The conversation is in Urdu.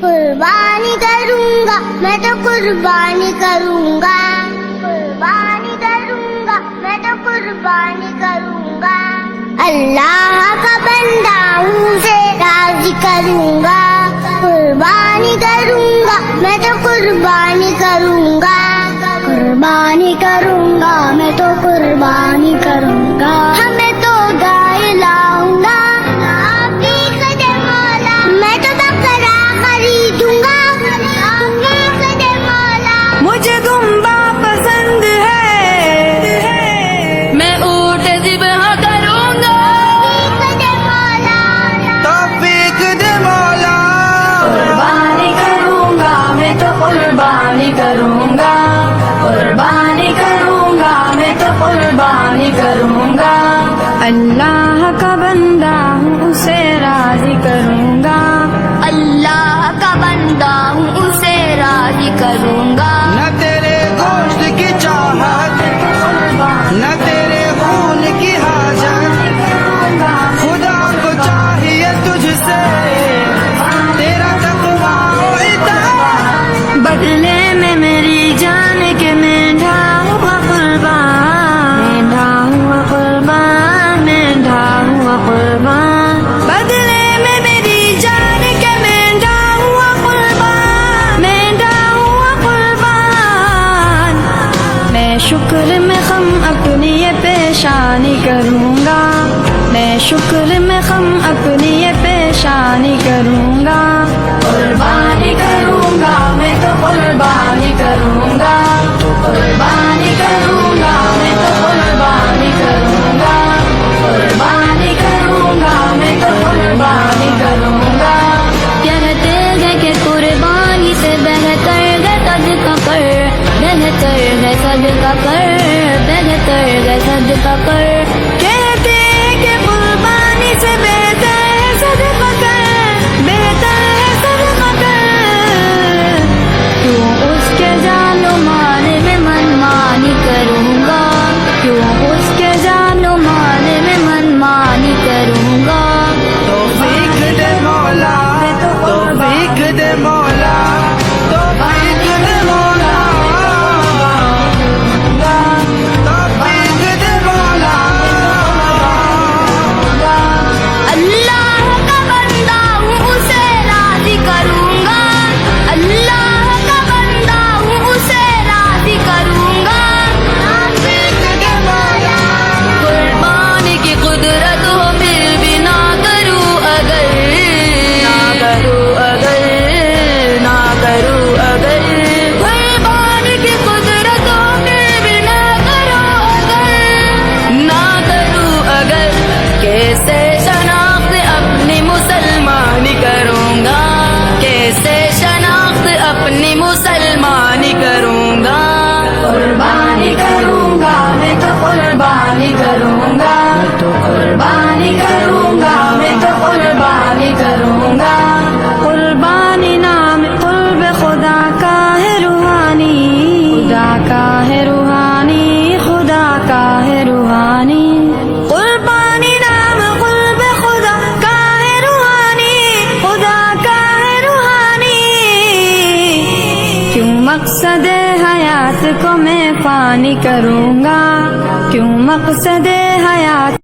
قربانی کروں گا میں تو قربانی کروں گا، قربانی کروں گا میں تو قربانی کروں گا، اللہ کا بندہ ہوں اسے راضی کروں گا، قربانی کروں گا میں تو قربانی کروں گا، قربانی کروں گا میں تو قربانی کروں گا، ہمیں تو گائے لاؤں گا آپ کی قدم مولا، میں تو بکرا خریدوں گا آپ کی قدم مولا، مجھے دمبا پسند ہے میں اونٹ ذبح کروں گا، قدم مولا توفیق دے مولا، قربانی کروں گا میں تو قربانی کروں گا، قربانی کروں گا میں تو قربانی کروں گا، اللہ کا بندہ ہوں اسے راضی کروں گا، اللہ کا بندہ ہوں اسے راضی کروں گا، نہ تیرے گوشت کی چاہت نہ تیرے خون کی حاجت، خدا کو چاہیے تجھ سے تیرا تقویٰ و اطاعت، بدلے میں میری جان کے مینڈھا ہوا قربان، مینڈھا ہوا قربان، مینڈھا ہوا قربان، بدلے میں میری جان کے مینڈھا ہوا قربان، مینڈھا ہوا قربان، میں شکر میں خم اپنی یہ پیشانی کروں گا، میں شکر میں خم اپنی یہ پیشانی کروں گا، قربانی کروں گا میں تو قربانی کروں گا، قربانی کروں گا میں تو قربانی کروں گا، قربانی کروں گا میں تو قربانی کروں گا، کہتے ہیں کہ قربانی سے بہتر ہے صدقہ کر، بہتر ہے صدقہ کر، بہتر ہے صدقہ کر، کہتے ہیں کہ قربانی سے بہتر ہے صدقہ کر، بہتر ہے صدقہ کر، کیوں اس کے جان و مال میں منمانی کروں گا، کیوں اس کے جان و مال میں منمانی کروں گا، توفیق دے مولا، توفیق دے مولا، توفیق دے مولا، توفیق دے مولا، اللہ کا بندہ ہوں اسے راضی کروں گا، اللہ کا بندہ ہوں اسے راضی کروں گا، توفیق دے مولا، قربانی کی قدرت ہو پھر بھی نہ کروں اگر، نہ کروں اگر، نہ کروں اگر، قربانی کی قدرت ہو پھر بھی نہ کروں اگر، نہ کروں اگر، کیسے شناخت اپنی مسلمانی کروں گا، کیسے شناخت اپنی مسلمانی کروں گا، قربانی کروں گا میں تو قربانی کروں گا، قربانی کروں گا میں تو قربانی کروں گا، قربانی نام قرب خدا کا ہے روحانی، خدا کا ہے روحانی، خدا کا ہے روحانی، قربانی نام قرب خدا کا ہے روحانی، خدا کا ہے روحانی، کیوں مقصد حیات کو میں فانی کروں گا، کیوں مقصد حیات